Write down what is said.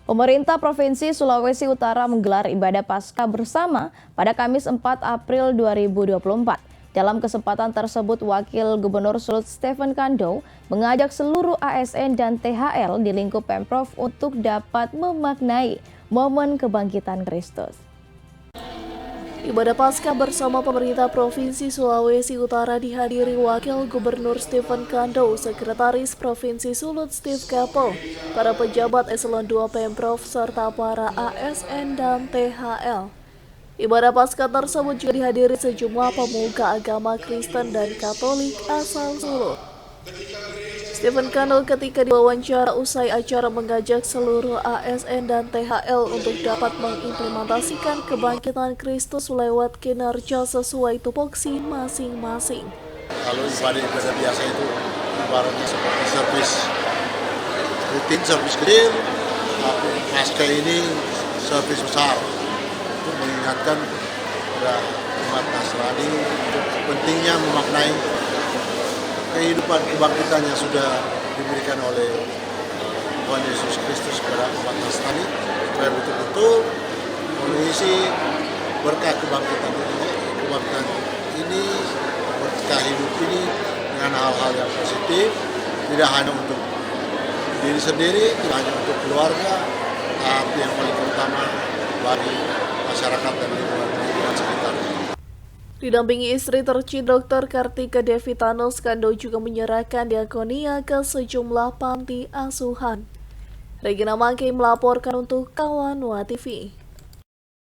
Pemerintah Provinsi Sulawesi Utara menggelar ibadah Paskah bersama pada Kamis 4 April 2024. Dalam kesempatan tersebut, Wakil Gubernur Sulut Stephen Kando mengajak seluruh ASN dan THL di lingkup Pemprov untuk dapat memaknai momen kebangkitan Kristus. Ibadah Paskah bersama pemerintah Provinsi Sulawesi Utara dihadiri Wakil Gubernur Stephen Kando, Sekretaris Provinsi Sulut Steve Keppel, para pejabat Eselon 2 Pemprov, serta para ASN dan THL. Ibadah Paskah tersebut juga dihadiri sejumlah pemuka agama Kristen dan Katolik asal Sulut. Stephen Kando ketika diwawancara usai acara mengajak seluruh ASN dan THL untuk dapat mengimplementasikan kebangkitan Kristus lewat kinerja sesuai tupoksi masing-masing. Kalau ibadah biasa itu ibaratnya seperti servis rutin, servis kecil, tapi Paskah ini servis besar untuk mengingatkan kepada umat Nasrani untuk pentingnya memaknai kehidupan kebangkitan yang sudah diberikan oleh Tuhan Yesus Kristus kepada umat Nasrani, supaya betul-betul mengisi berkah kebangkitan ini, berkah hidup ini dengan hal-hal yang positif, tidak hanya untuk diri sendiri, tidak hanya untuk keluarga, tapi yang paling utama bagi masyarakat dan lingkungan sekitar. Didampingi istri tercinta Dr. Kartika Devitanus, Kando juga menyerahkan diakonia ke sejumlah panti asuhan. Regina Mangki melaporkan untuk Kawan Wa TV.